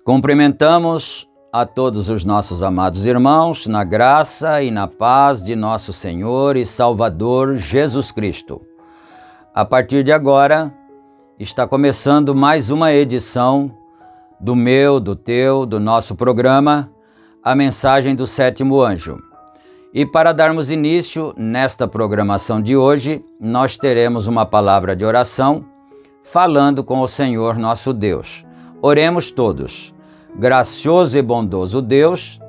Cumprimentamos a todos os nossos amados irmãos na graça e na paz de nosso Senhor e Salvador Jesus Cristo. A partir de agora, está começando mais uma edição do meu, do teu, do nosso programa, A Mensagem do Sétimo Anjo. E para darmos início nesta programação de hoje, nós teremos uma palavra de oração falando com o Senhor nosso Deus. Oremos todos. Gracioso e bondoso Deus,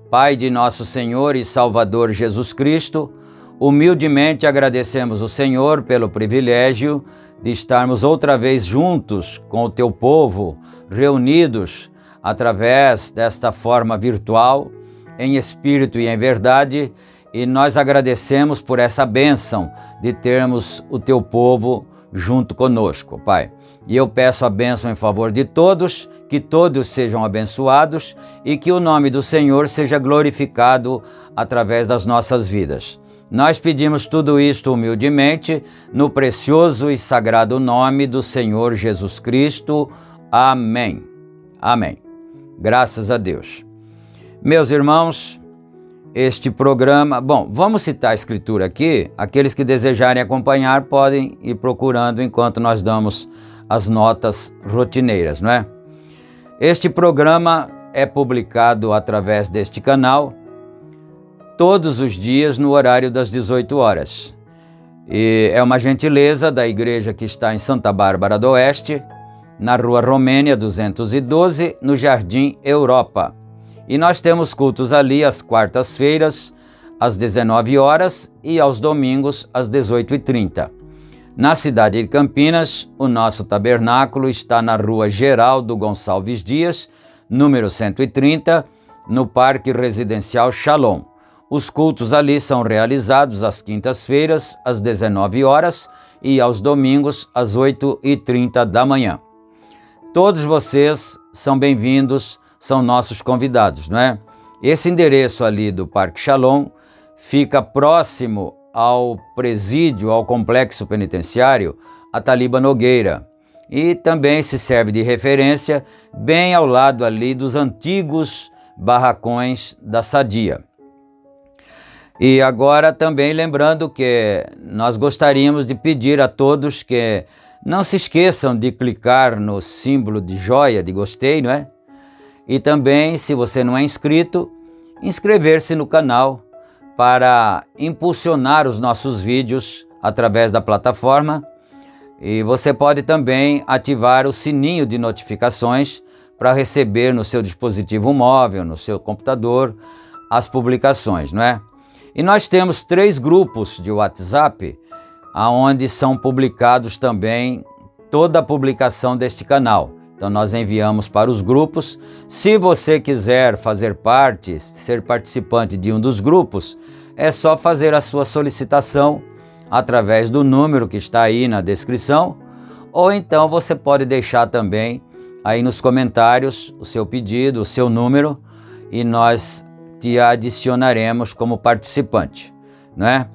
Pai de nosso Senhor e Salvador Jesus Cristo, humildemente agradecemos o Senhor pelo privilégio de estarmos outra vez juntos com o teu povo, reunidos através desta forma virtual, em espírito e em verdade, e nós agradecemos por essa bênção de termos o teu povo junto conosco, Pai. E eu peço a bênção em favor de todos, que todos sejam abençoados e que o nome do Senhor seja glorificado através das nossas vidas. Nós pedimos tudo isto humildemente, no precioso e sagrado nome do Senhor Jesus Cristo. Amém. Amém. Graças a Deus. Meus irmãos, este programa... Bom, vamos citar a Escritura aqui. Aqueles que desejarem acompanhar podem ir procurando enquanto nós damos as notas rotineiras, não é? Este programa é publicado através deste canal todos os dias no horário das 18 horas. E é uma gentileza da igreja que está em Santa Bárbara do Oeste na Rua Romênia 212, no Jardim Europa. E nós temos cultos ali às quartas-feiras, às 19 horas e aos domingos, às 18h30. Na cidade de Campinas, o nosso tabernáculo está na Rua Geraldo Gonçalves Dias, número 130, no Parque Residencial Shalom. Os cultos ali são realizados às quintas-feiras, às 19 horas e aos domingos, às 8h30 da manhã. Todos vocês são bem-vindos, são nossos convidados, não é? Esse endereço ali do Parque Shalom fica próximo ao presídio, ao complexo penitenciário, a Taliba Nogueira. E também se serve de referência bem ao lado ali dos antigos barracões da Sadia. E agora também lembrando que nós gostaríamos de pedir a todos que não se esqueçam de clicar no símbolo de joia, de gostei, não é? E também, se você não é inscrito, inscrever-se no canal para impulsionar os nossos vídeos através da plataforma. E você pode também ativar o sininho de notificações para receber no seu dispositivo móvel, no seu computador, as publicações, não é? E nós temos 3 grupos de WhatsApp, onde são publicados também toda a publicação deste canal. Então nós enviamos para os grupos. Se você quiser fazer parte, ser participante de um dos grupos, é só fazer a sua solicitação através do número que está aí na descrição, ou então você pode deixar também aí nos comentários o seu pedido, o seu número, e nós te adicionaremos como participante, né?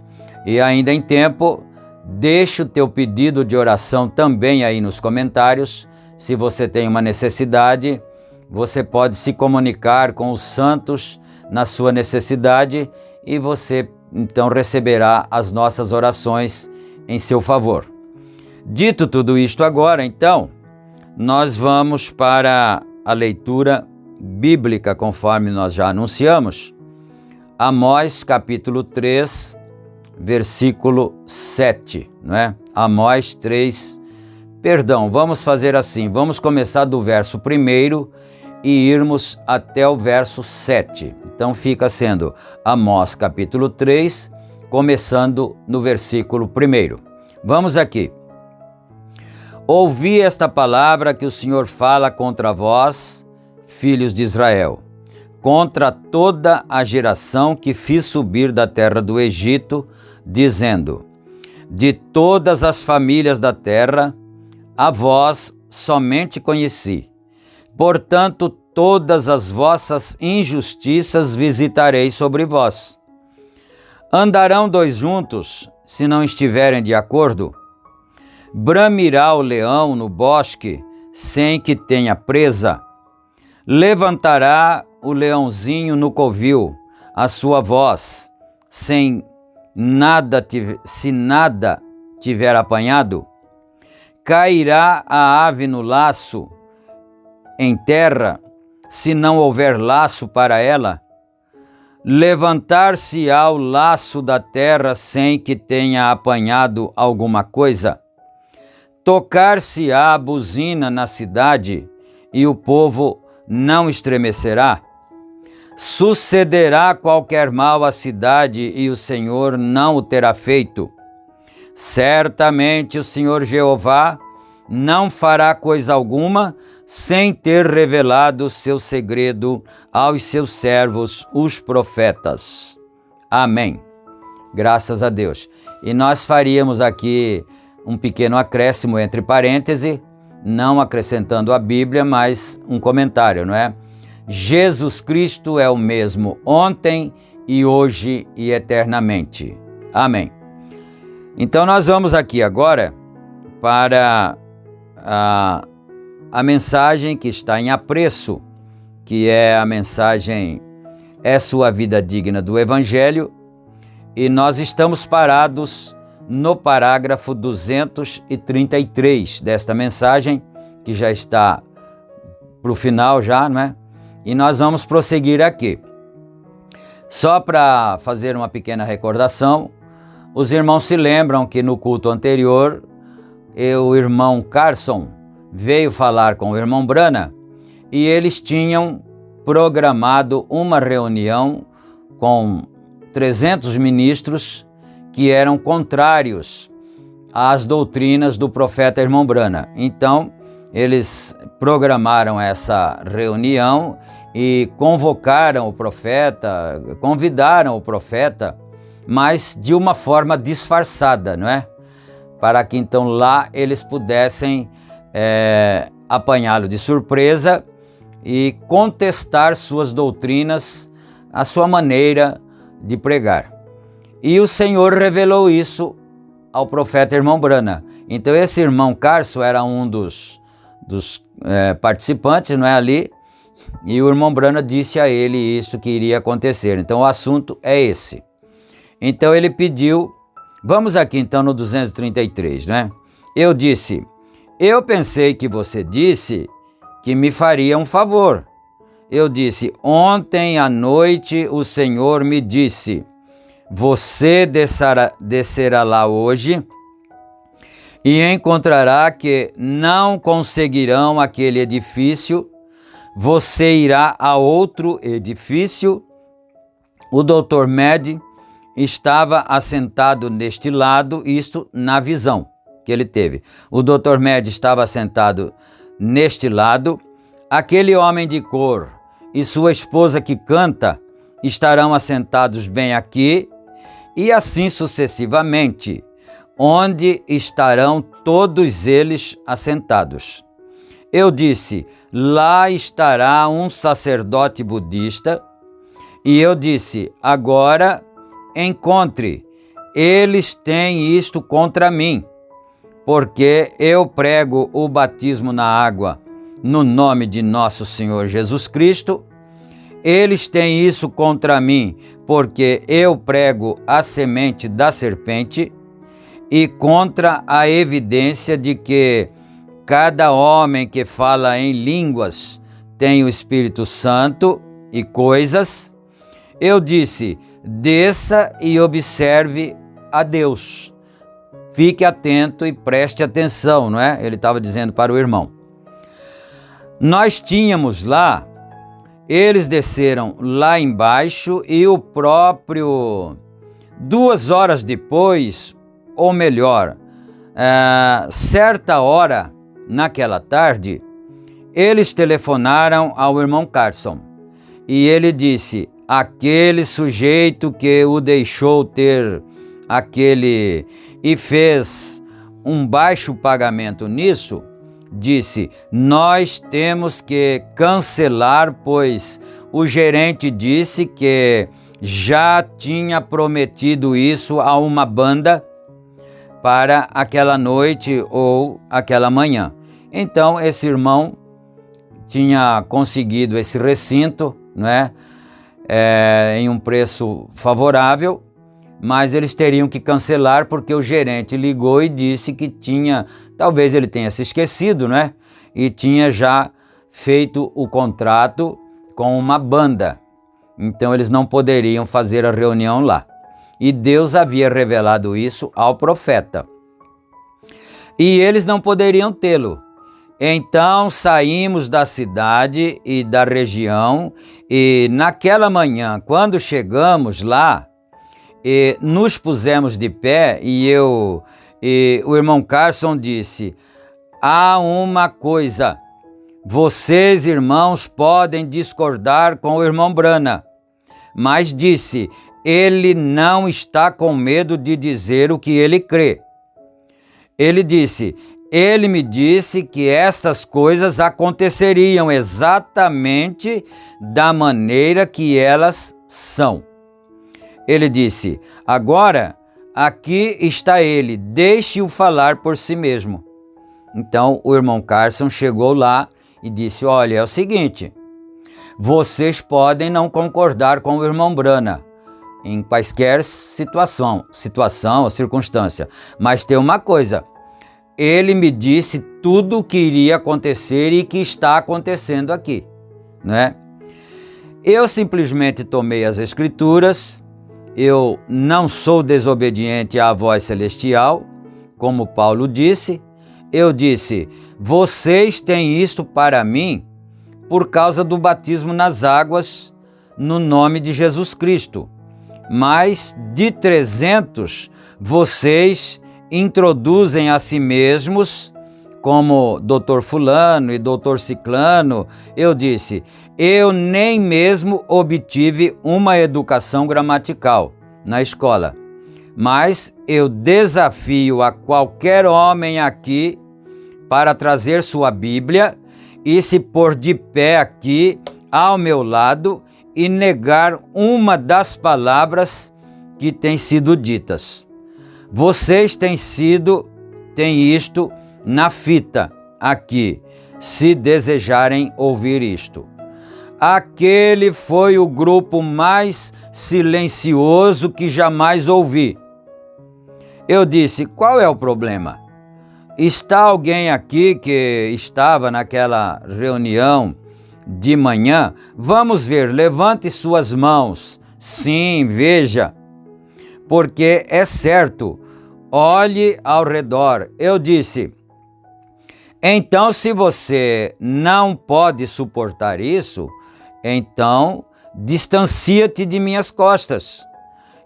E ainda em tempo, deixa o teu pedido de oração também aí nos comentários. Se você tem uma necessidade, você pode se comunicar com os santos na sua necessidade e você então receberá as nossas orações em seu favor. Dito tudo isto agora, então, nós vamos para a leitura bíblica, conforme nós já anunciamos. Amós capítulo 3, versículo 7, não é? Amós 3, vamos fazer assim, vamos começar do verso 1 e irmos até o verso 7. Então fica sendo Amós capítulo 3, começando no versículo 1. Vamos aqui. Ouvi esta palavra que o Senhor fala contra vós, filhos de Israel, contra toda a geração que fiz subir da terra do Egito, dizendo: de todas as famílias da terra, a vós somente conheci. Portanto, todas as vossas injustiças visitarei sobre vós. Andarão 2 juntos, se não estiverem de acordo? Bramirá o leão no bosque, sem que tenha presa? Levantará o leãozinho no covil, a sua voz, se nada tiver apanhado? Cairá a ave no laço em terra, se não houver laço para ela? Levantar-se-á o laço da terra sem que tenha apanhado alguma coisa? Tocar-se-á a buzina na cidade e o povo não estremecerá? Sucederá qualquer mal à cidade e o Senhor não o terá feito? Certamente o Senhor Jeová não fará coisa alguma sem ter revelado o seu segredo aos seus servos, os profetas. Amém. Graças a Deus. E nós faríamos aqui um pequeno acréscimo entre parênteses, não acrescentando a Bíblia, mas um comentário, não é? Jesus Cristo é o mesmo ontem e hoje e eternamente. Amém. Então nós vamos aqui agora para a mensagem que está em apreço, que é a mensagem É Sua Vida Digna do Evangelho, e nós estamos parados no parágrafo 233 desta mensagem, que já está para o final já, não é? E nós vamos prosseguir aqui. Só para fazer uma pequena recordação, os irmãos se lembram que no culto anterior, o irmão Carson veio falar com o irmão Brana e eles tinham programado uma reunião com 300 ministros que eram contrários às doutrinas do profeta irmão Brana. Então, eles programaram essa reunião e convocaram o profeta, convidaram o profeta, mas de uma forma disfarçada, não é? Para que então lá eles pudessem apanhá-lo de surpresa e contestar suas doutrinas, a sua maneira de pregar. E o Senhor revelou isso ao profeta irmão Brana. Então esse irmão Carso era um dos participantes, não é, ali, e o irmão Brana disse a ele isso que iria acontecer. Então o assunto é esse. Então ele pediu, vamos aqui então no 233, né? Eu disse, eu pensei que você disse que me faria um favor. Eu disse, ontem à noite o Senhor me disse, você descerá lá hoje e encontrará que não conseguirão aquele edifício, você irá a outro edifício. O Dr. Med estava assentado neste lado, isto na visão que ele teve. O Dr. Med estava assentado neste lado, aquele homem de cor e sua esposa que canta estarão assentados bem aqui, e assim sucessivamente, onde estarão todos eles assentados. Eu disse, lá estará um sacerdote budista, e eu disse, agora encontre, eles têm isto contra mim, porque eu prego o batismo na água no nome de nosso Senhor Jesus Cristo. Eles têm isso contra mim, porque eu prego a semente da serpente e contra a evidência de que cada homem que fala em línguas tem o Espírito Santo e coisas. Eu disse, desça e observe a Deus. Fique atento e preste atenção, não é? Ele estava dizendo para o irmão. Nós tínhamos lá, eles desceram lá embaixo e o próprio, 2 horas depois, ou melhor, certa hora naquela tarde, eles telefonaram ao irmão Carson e ele disse, aquele sujeito que o deixou ter aquele e fez um baixo pagamento nisso, disse, nós temos que cancelar, pois o gerente disse que já tinha prometido isso a uma banda para aquela noite ou aquela manhã. Então esse irmão tinha conseguido esse recinto, não é? Em um preço favorável, mas eles teriam que cancelar porque o gerente ligou e disse que tinha, talvez ele tenha se esquecido, né? E tinha já feito o contrato com uma banda. Então eles não poderiam fazer a reunião lá. E Deus havia revelado isso ao profeta. E eles não poderiam tê-lo. Então saímos da cidade e da região e naquela manhã, quando chegamos lá, nos pusemos de pé e o irmão Carson disse, há uma coisa, vocês irmãos podem discordar com o irmão Brana, mas disse, ele não está com medo de dizer o que ele crê. Ele disse, ele me disse que estas coisas aconteceriam exatamente da maneira que elas são. Ele disse, agora aqui está ele, deixe-o falar por si mesmo. Então o irmão Carson chegou lá e disse, olha, é o seguinte, vocês podem não concordar com o irmão Brana em quaisquer situação ou circunstância, mas tem uma coisa, ele me disse tudo o que iria acontecer e que está acontecendo aqui, né? Eu simplesmente tomei as escrituras, eu não sou desobediente à voz celestial, como Paulo disse. Eu disse, vocês têm isto para mim por causa do batismo nas águas no nome de Jesus Cristo. Mas de 300 vocês introduzem a si mesmos, como doutor fulano e doutor ciclano. Eu disse, eu nem mesmo obtive uma educação gramatical na escola, mas eu desafio a qualquer homem aqui para trazer sua Bíblia e se pôr de pé aqui ao meu lado e negar uma das palavras que têm sido ditas. Vocês têm isto na fita aqui, se desejarem ouvir isto. Aquele foi o grupo mais silencioso que jamais ouvi. Eu disse, qual é o problema? Está alguém aqui que estava naquela reunião de manhã? Vamos ver, levante suas mãos. Sim, veja, porque é certo, olhe ao redor. Eu disse, então se você não pode suportar isso, então distancia-te de minhas costas.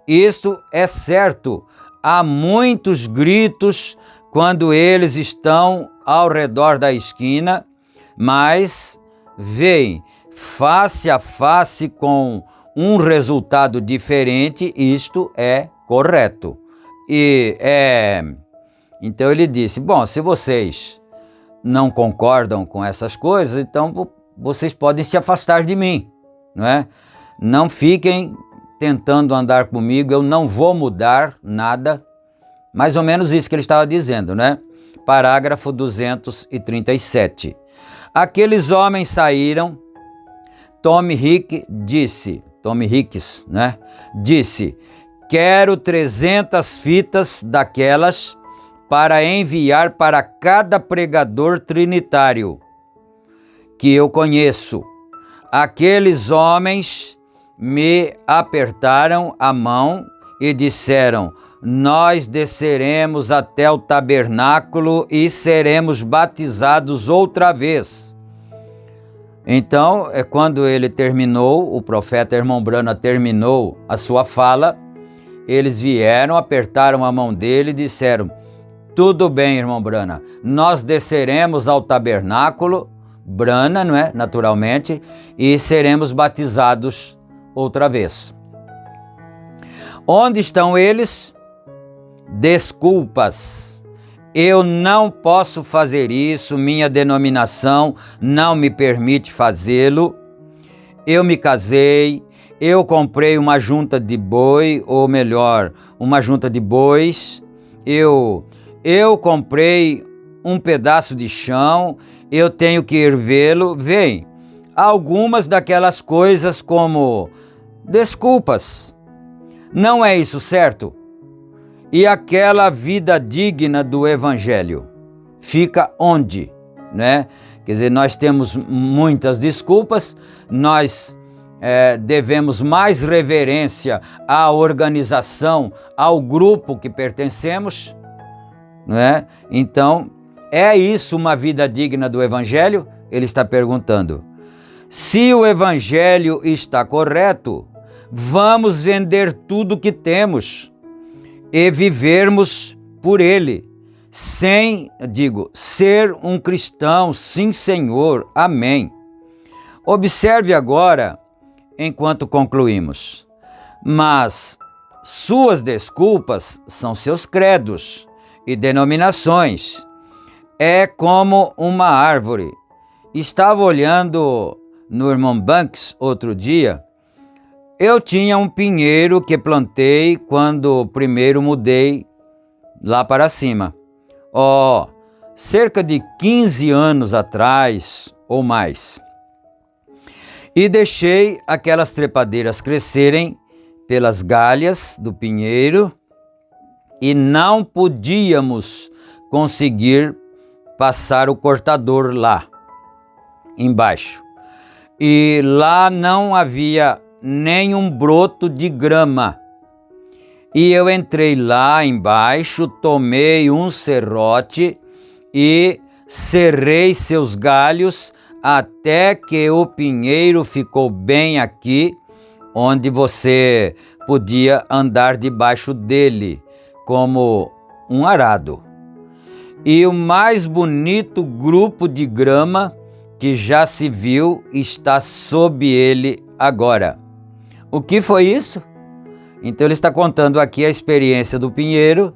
Isto é certo, há muitos gritos quando eles estão ao redor da esquina, mas veem face a face com um resultado diferente, isto é correto. Então ele disse, bom, se vocês não concordam com essas coisas, então vocês podem se afastar de mim, não é? Não fiquem tentando andar comigo, eu não vou mudar nada. Mais ou menos isso que ele estava dizendo, né? Parágrafo 237. Aqueles homens saíram, Tom Hicks, né? Disse, quero 300 fitas daquelas para enviar para cada pregador trinitário que eu conheço. Aqueles homens me apertaram a mão e disseram, nós desceremos até o tabernáculo e seremos batizados outra vez. Então, quando ele terminou, o profeta Irmão Brana terminou a sua fala, eles vieram, apertaram a mão dele e disseram, tudo bem, Irmão Brana, nós desceremos ao tabernáculo, Brana, não é? Naturalmente, e seremos batizados outra vez. Onde estão eles? Desculpas, eu não posso fazer isso, minha denominação não me permite fazê-lo. Eu me casei, eu comprei uma junta de boi, ou melhor, uma junta de bois, eu comprei um pedaço de chão, eu tenho que ervê-lo. Vem, algumas daquelas coisas como desculpas. Não é isso certo? E aquela vida digna do Evangelho fica onde? Né? Quer dizer, nós temos muitas desculpas, nós devemos mais reverência à organização, ao grupo que pertencemos, não é? Então, é isso uma vida digna do Evangelho? Ele está perguntando. Se o Evangelho está correto, vamos vender tudo que temos e vivermos por ele, ser um cristão, sim, Senhor, amém. Observe agora, enquanto concluímos, mas suas desculpas são seus credos e denominações. É como uma árvore. Estava olhando no Irmão Banks outro dia. Eu tinha um pinheiro que plantei quando primeiro mudei lá para cima. Cerca de 15 anos atrás ou mais. E deixei aquelas trepadeiras crescerem pelas galhas do pinheiro e não podíamos conseguir passar o cortador lá embaixo. E lá não havia nenhum broto de grama. E eu entrei lá embaixo, tomei um serrote e cerrei seus galhos até que o pinheiro ficou bem aqui, onde você podia andar debaixo dele, como um arado. E o mais bonito grupo de grama que já se viu está sob ele agora. O que foi isso? Então ele está contando aqui a experiência do pinheiro.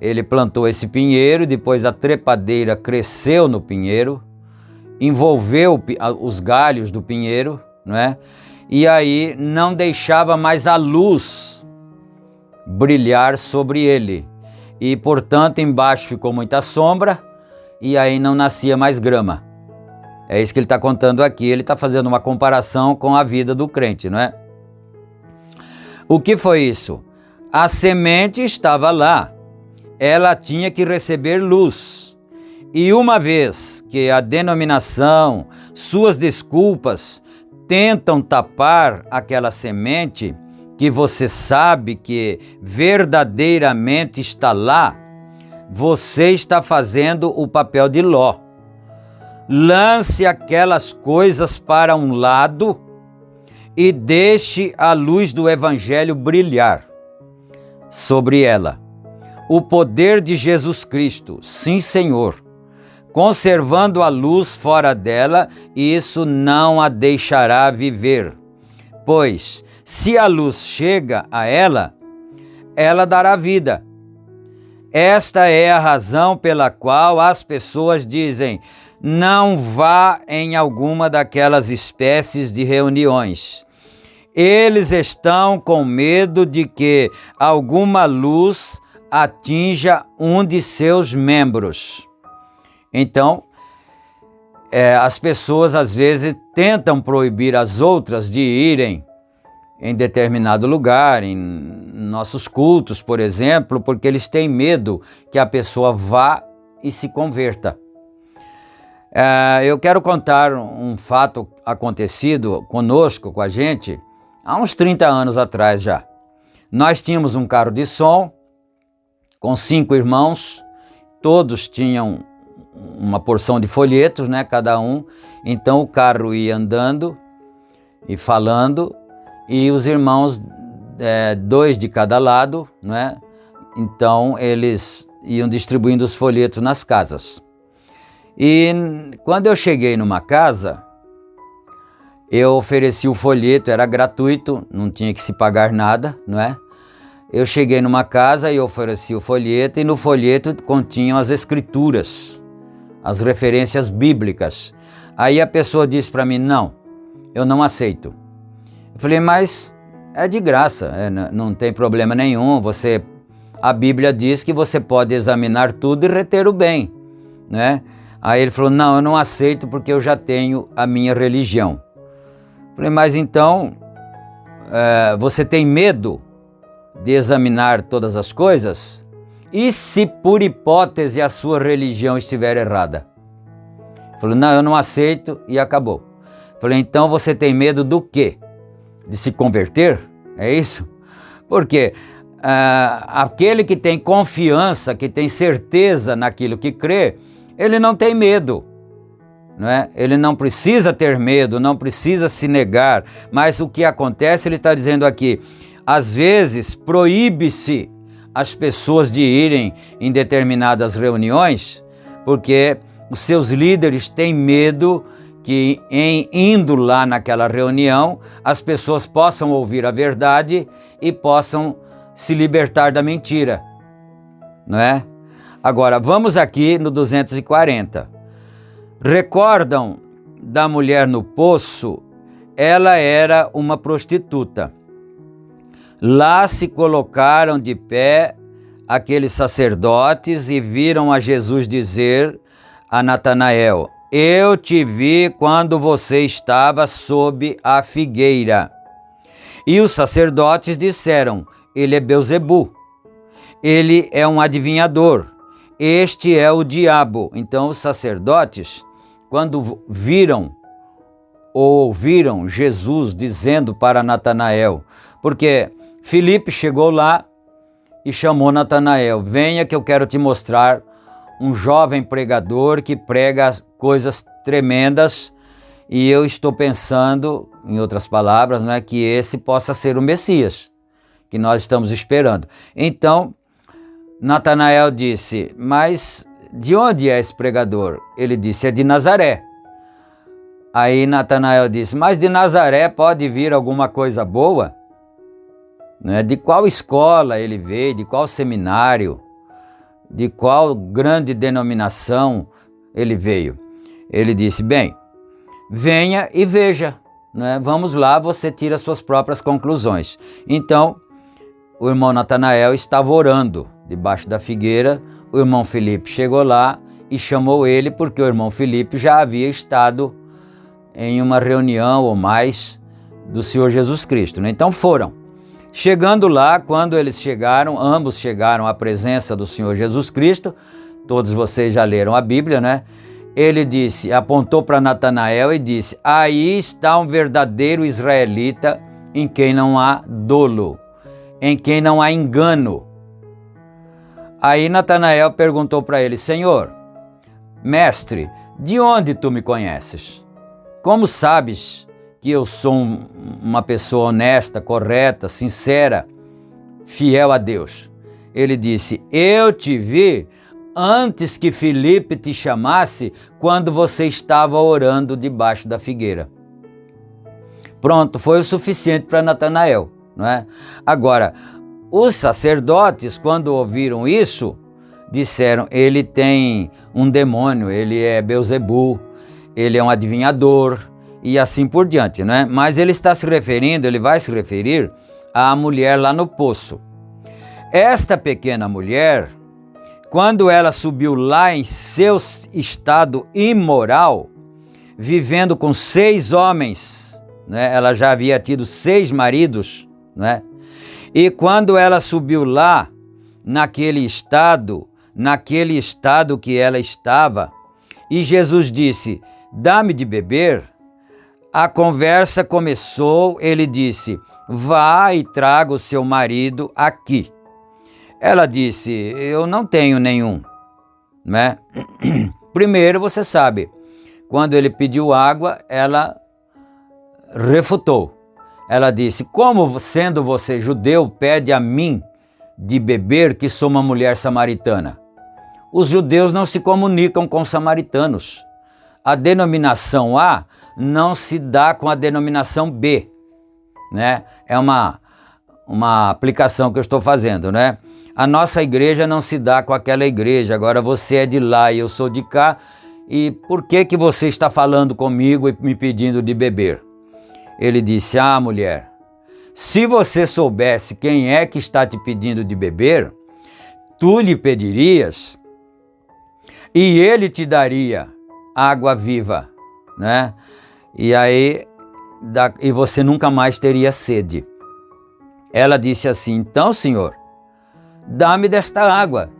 Ele plantou esse pinheiro, depois a trepadeira cresceu no pinheiro, envolveu os galhos do pinheiro, não é? E aí não deixava mais a luz brilhar sobre ele. E, portanto, embaixo ficou muita sombra e aí não nascia mais grama. É isso que ele está contando aqui. Ele está fazendo uma comparação com a vida do crente, não é? O que foi isso? A semente estava lá. Ela tinha que receber luz. E uma vez que a denominação, suas desculpas, tentam tapar aquela semente que você sabe que verdadeiramente está lá, você está fazendo o papel de Ló. Lance aquelas coisas para um lado e deixe a luz do Evangelho brilhar sobre ela. O poder de Jesus Cristo, sim, Senhor, conservando a luz fora dela, isso não a deixará viver. Pois, se a luz chega a ela, ela dará vida. Esta é a razão pela qual as pessoas dizem: não vá em alguma daquelas espécies de reuniões. Eles estão com medo de que alguma luz atinja um de seus membros. Então, as pessoas às vezes tentam proibir as outras de irem em determinado lugar, em nossos cultos, por exemplo, porque eles têm medo que a pessoa vá e se converta. Eu quero contar um fato acontecido conosco, com a gente, há uns 30 anos atrás já. Nós tínhamos um carro de som com 5 irmãos, todos tinham uma porção de folhetos, né, cada um. Então o carro ia andando e falando, e os irmãos, 2 de cada lado, né? Então eles iam distribuindo os folhetos nas casas. E quando eu cheguei numa casa, eu ofereci o folheto, era gratuito, não tinha que se pagar nada, não é? Eu cheguei numa casa e ofereci o folheto, e no folheto continham as escrituras, as referências bíblicas. Aí a pessoa disse para mim: não, eu não aceito. Eu falei: mas é de graça, não tem problema nenhum, a Bíblia diz que você pode examinar tudo e reter o bem, né? Aí ele falou: não, eu não aceito porque eu já tenho a minha religião. Eu falei: mas então, você tem medo de examinar todas as coisas? E se por hipótese a sua religião estiver errada? Ele falou: não, eu não aceito, e acabou. Eu falei: então você tem medo do quê? De se converter? É isso? Porque aquele que tem confiança, que tem certeza naquilo que crê, ele não tem medo, não é? Ele não precisa ter medo, não precisa se negar. Mas o que acontece, ele está dizendo aqui, às vezes proíbe-se as pessoas de irem em determinadas reuniões, porque os seus líderes têm medo que indo lá naquela reunião, as pessoas possam ouvir a verdade e possam se libertar da mentira, não é? Agora, vamos aqui no 240. Recordam da mulher no poço? Ela era uma prostituta. Lá se colocaram de pé aqueles sacerdotes e viram a Jesus dizer a Natanael: eu te vi quando você estava sob a figueira. E os sacerdotes disseram: ele é Belzebu, ele é um adivinhador, este é o diabo. Então os sacerdotes, quando viram ou ouviram Jesus dizendo para Natanael, porque Filipe chegou lá e chamou Natanael: venha que eu quero te mostrar um jovem pregador que prega coisas tremendas, e eu estou pensando, em outras palavras, né, que esse possa ser o Messias, que nós estamos esperando. Então, Natanael disse, mas de onde é esse pregador? Ele disse, é de Nazaré. Aí Natanael disse, mas de Nazaré pode vir alguma coisa boa? Né? De qual escola ele veio, de qual seminário, de qual grande denominação ele veio? Ele disse, bem, venha e veja, né? Vamos lá, você tira suas próprias conclusões. Então, o irmão Natanael estava orando debaixo da figueira, o irmão Felipe chegou lá e chamou ele, porque o irmão Felipe já havia estado em uma reunião ou mais do Senhor Jesus Cristo, né? Então foram. Chegando lá, quando eles chegaram, ambos chegaram à presença do Senhor Jesus Cristo, todos vocês já leram a Bíblia, né? Ele disse, apontou para Natanael e disse, aí está um verdadeiro israelita em quem não há dolo, em quem não há engano. Aí Natanael perguntou para ele, Senhor, mestre, de onde tu me conheces? Como sabes que eu sou uma pessoa honesta, correta, sincera, fiel a Deus? Ele disse, eu te vi antes que Felipe te chamasse, quando você estava orando debaixo da figueira. Pronto, foi o suficiente para Natanael, não é? Agora, os sacerdotes, quando ouviram isso, disseram, ele tem um demônio, ele é Belzebu, ele é um adivinhador, e assim por diante, né? Mas ele está se referindo, ele vai se referir à mulher lá no poço. Esta pequena mulher, quando ela subiu lá em seu estado imoral, vivendo com 6 homens, né? Ela já havia tido 6 maridos, né? E quando ela subiu lá, naquele estado que ela estava, e Jesus disse, dá-me de beber, a conversa começou, ele disse, vá e traga o seu marido aqui. Ela disse, eu não tenho nenhum, né? Primeiro, você sabe, quando ele pediu água, ela refutou. Ela disse, como sendo você judeu, pede a mim de beber, que sou uma mulher samaritana? Os judeus não se comunicam com os samaritanos. A denominação A não se dá com a denominação B, né? É uma aplicação que eu estou fazendo, né? A nossa igreja não se dá com aquela igreja, agora você é de lá e eu sou de cá, e por que você está falando comigo e me pedindo de beber? Ele disse, mulher, se você soubesse quem é que está te pedindo de beber, tu lhe pedirias e ele te daria água viva, né? E aí, e você nunca mais teria sede. Ela disse assim, então, Senhor, dá-me desta água,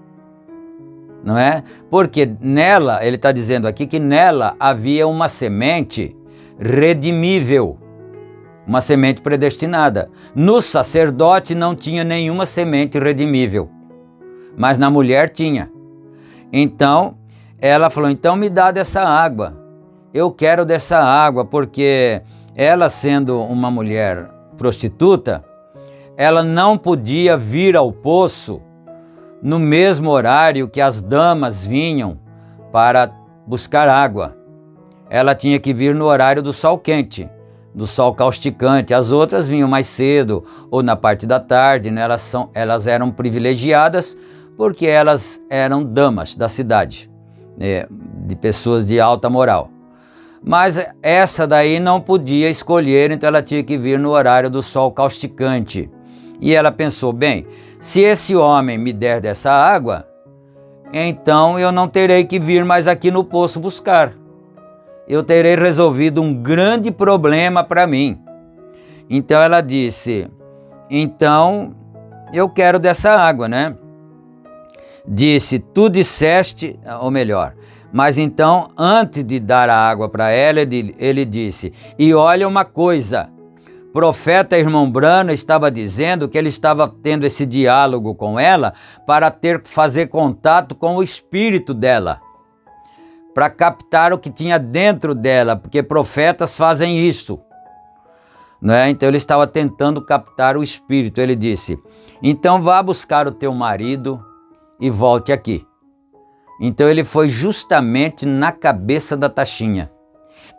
não é? Porque nela, ele está dizendo aqui que nela havia uma semente redimível, uma semente predestinada. No sacerdote não tinha nenhuma semente redimível, mas na mulher tinha. Então, ela falou, então me dá dessa água. Eu quero dessa água, porque ela, sendo uma mulher prostituta, ela não podia vir ao poço no mesmo horário que as damas vinham para buscar água. Ela tinha que vir no horário do sol quente, do sol causticante. As outras vinham mais cedo ou na parte da tarde, né? Elas eram privilegiadas porque elas eram damas da cidade, né? De pessoas de alta moral. Mas essa daí não podia escolher, então ela tinha que vir no horário do sol causticante. E ela pensou, bem, se esse homem me der dessa água, então eu não terei que vir mais aqui no poço buscar. Eu terei resolvido um grande problema para mim. Então ela disse, então eu quero dessa água, né? Disse, tu disseste, ou melhor, mas então, antes de dar a água para ela, ele disse, e olha uma coisa, profeta irmão Branham estava dizendo que ele estava tendo esse diálogo com ela para fazer contato com o espírito dela, para captar o que tinha dentro dela, porque profetas fazem isso, né? Então ele estava tentando captar o espírito. Ele disse: então vá buscar o teu marido e volte aqui. Então ele foi justamente na cabeça da taxinha.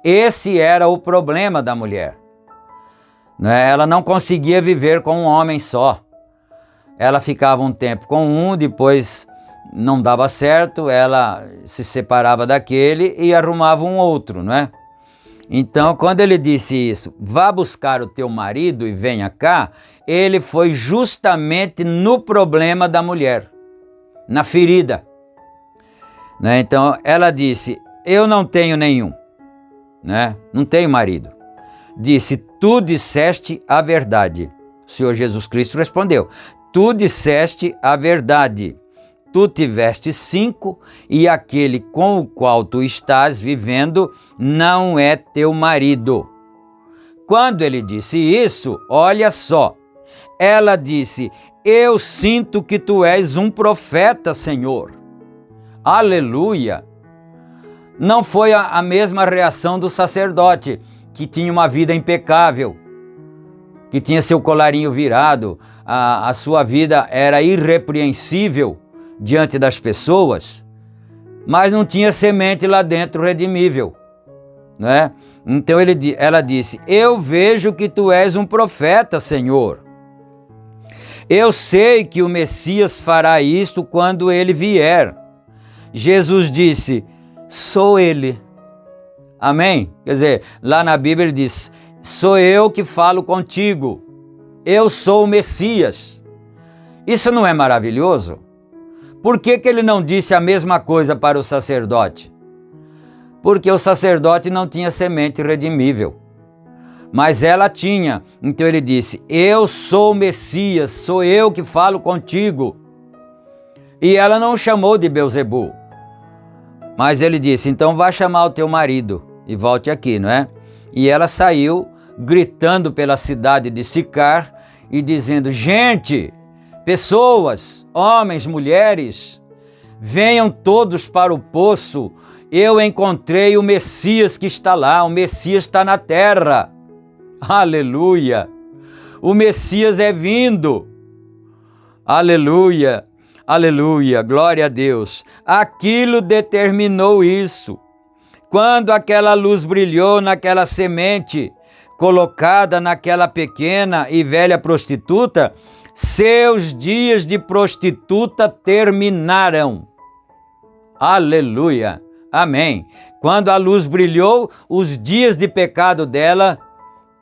Esse era o problema da mulher, né? Ela não conseguia viver com um homem só. Ela ficava um tempo com um, depois não dava certo, ela se separava daquele e arrumava um outro, né? Então, quando ele disse isso, vá buscar o teu marido e venha cá, ele foi justamente no problema da mulher, na ferida, né? Então, ela disse: eu não tenho nenhum, né? Não tenho marido. Disse: tu disseste a verdade. O Senhor Jesus Cristo respondeu: tu disseste a verdade. Tu tiveste 5 e aquele com o qual tu estás vivendo não é teu marido. Quando ele disse isso, olha só, ela disse: eu sinto que tu és um profeta, Senhor. Aleluia! Não foi a mesma reação do sacerdote, que tinha uma vida impecável, que tinha seu colarinho virado, a sua vida era irrepreensível diante das pessoas, mas não tinha semente lá dentro redimível, né? Então ela disse: eu vejo que tu és um profeta, Senhor. Eu sei que o Messias fará isto quando ele vier. Jesus disse: sou ele. Amém? Quer dizer, lá na Bíblia ele diz: sou eu que falo contigo. Eu sou o Messias. Isso não é maravilhoso? Por que ele não disse a mesma coisa para o sacerdote? Porque o sacerdote não tinha semente redimível, mas ela tinha. Então ele disse: eu sou o Messias, sou eu que falo contigo. E ela não o chamou de Belzebu, mas ele disse: então vá chamar o teu marido e volte aqui, não é? E ela saiu gritando pela cidade de Sicar e dizendo: gente, pessoas, homens, mulheres, venham todos para o poço. Eu encontrei o Messias que está lá, o Messias está na terra. Aleluia! O Messias é vindo. Aleluia! Aleluia! Glória a Deus! Aquilo determinou isso. Quando aquela luz brilhou naquela semente colocada naquela pequena e velha prostituta, seus dias de prostituta terminaram. Aleluia! Amém! Quando a luz brilhou, os dias de pecado dela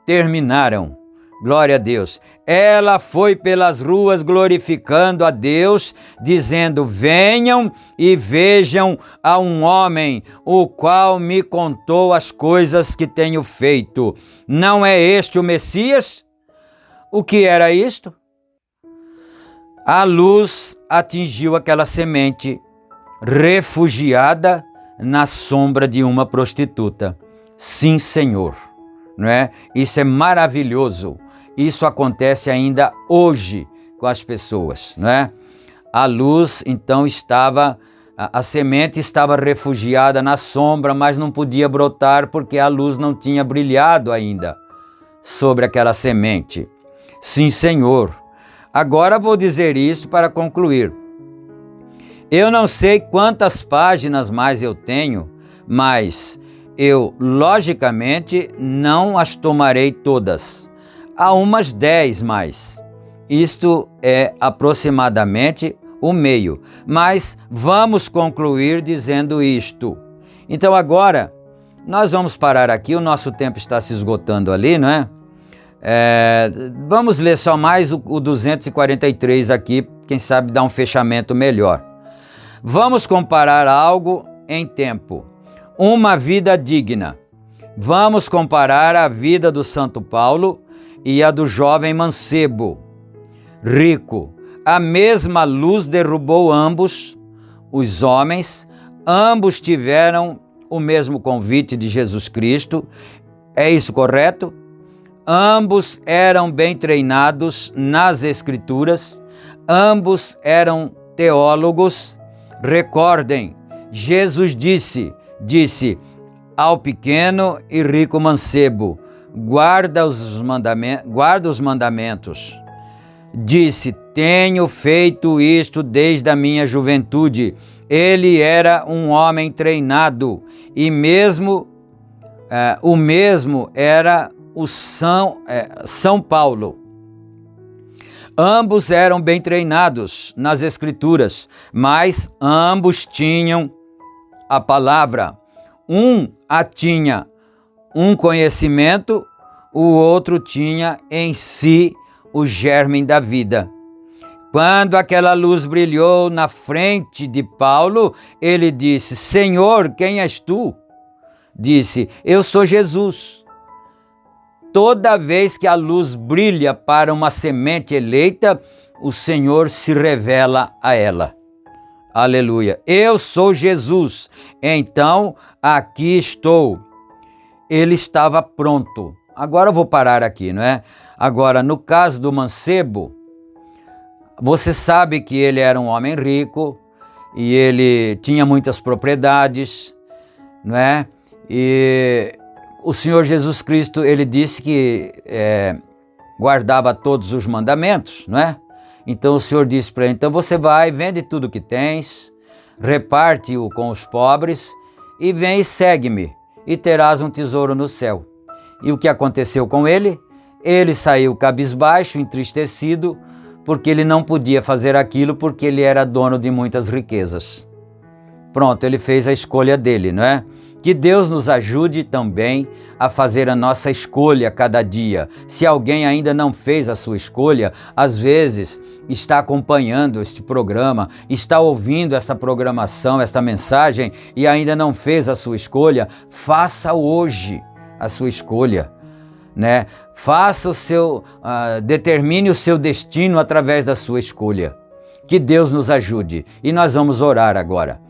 terminaram. Glória a Deus! Ela foi pelas ruas glorificando a Deus, dizendo: venham e vejam a um homem, o qual me contou as coisas que tenho feito. Não é este o Messias? O que era isto? A luz atingiu aquela semente, refugiada na sombra de uma prostituta. Sim, Senhor, não é? Isso é maravilhoso. Isso acontece ainda hoje com as pessoas, não é? A luz, então, a semente estava refugiada na sombra, mas não podia brotar porque a luz não tinha brilhado ainda sobre aquela semente. Sim, Senhor. Agora vou dizer isso para concluir. Eu não sei quantas páginas mais eu tenho, mas eu, logicamente, não as tomarei todas. Há umas 10 mais. Isto é aproximadamente o meio. Mas vamos concluir dizendo isto. Então agora, nós vamos parar aqui, o nosso tempo está se esgotando ali, não é? Vamos ler só mais o 243 aqui, quem sabe dar um fechamento melhor. Vamos comparar algo em tempo. Uma vida digna. Vamos comparar a vida do Santo Paulo e a do jovem mancebo, rico. A mesma luz derrubou ambos, os homens, ambos tiveram o mesmo convite de Jesus Cristo. É isso correto? ambos eram bem treinados nas Escrituras, ambos eram teólogos. Recordem, Jesus disse ao pequeno e rico mancebo: guarda os mandamentos. Disse: tenho feito isto desde a minha juventude. Ele era um homem treinado, e o mesmo era o São Paulo. Ambos eram bem treinados nas Escrituras, mas ambos tinham a palavra. Um tinha um conhecimento, o outro tinha em si o germe da vida. Quando aquela luz brilhou na frente de Paulo, ele disse: Senhor, quem és tu? Disse: eu sou Jesus. Toda vez que a luz brilha para uma semente eleita, o Senhor se revela a ela. Aleluia. Eu sou Jesus, então aqui estou. Ele estava pronto. Agora eu vou parar aqui, não é? Agora, no caso do mancebo, você sabe que ele era um homem rico e ele tinha muitas propriedades, não é? E o Senhor Jesus Cristo, ele disse que guardava todos os mandamentos, não é? Então o Senhor disse para ele: então você vai, vende tudo que tens, reparte-o com os pobres e vem e segue-me, e terás um tesouro no céu. E o que aconteceu com ele? Ele saiu cabisbaixo, entristecido, porque ele não podia fazer aquilo, porque ele era dono de muitas riquezas. Pronto, ele fez a escolha dele, não é? Que Deus nos ajude também a fazer a nossa escolha cada dia. Se alguém ainda não fez a sua escolha, às vezes está acompanhando este programa, está ouvindo esta programação, esta mensagem e ainda não fez a sua escolha, faça hoje a sua escolha, né? Faça determine o seu destino através da sua escolha. Que Deus nos ajude. E nós vamos orar agora.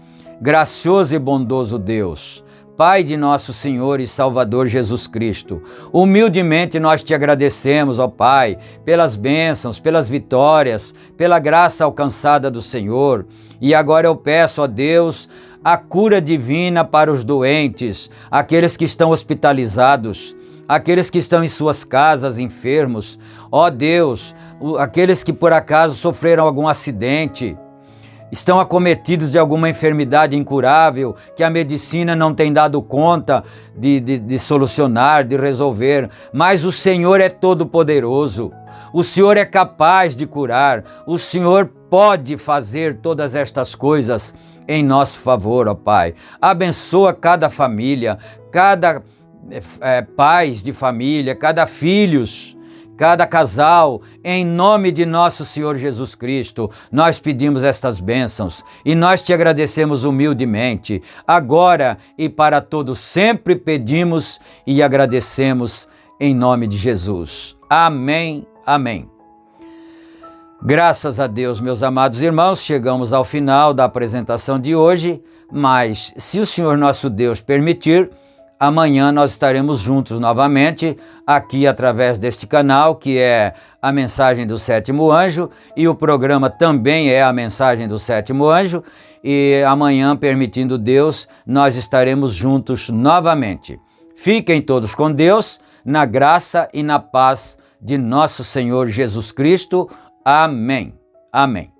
Gracioso e bondoso Deus, Pai de nosso Senhor e Salvador Jesus Cristo, humildemente nós te agradecemos, ó Pai, pelas bênçãos, pelas vitórias, pela graça alcançada do Senhor. E agora eu peço a Deus a cura divina para os doentes, aqueles que estão hospitalizados, aqueles que estão em suas casas enfermos. Ó Deus, aqueles que por acaso sofreram algum acidente, estão acometidos de alguma enfermidade incurável que a medicina não tem dado conta de solucionar, de resolver. Mas o Senhor é todo-poderoso, o Senhor é capaz de curar, o Senhor pode fazer todas estas coisas em nosso favor, ó Pai. Abençoa cada família, cada pais de família, cada filhos, cada casal, em nome de nosso Senhor Jesus Cristo. Nós pedimos estas bênçãos e nós te agradecemos humildemente, agora e para todos sempre pedimos e agradecemos em nome de Jesus. Amém, amém. Graças a Deus, meus amados irmãos, chegamos ao final da apresentação de hoje, mas se o Senhor nosso Deus permitir, amanhã nós estaremos juntos novamente, aqui através deste canal, que é a Mensagem do Sétimo Anjo, e o programa também é a Mensagem do Sétimo Anjo, e amanhã, permitindo Deus, nós estaremos juntos novamente. Fiquem todos com Deus, na graça e na paz de nosso Senhor Jesus Cristo. Amém. Amém.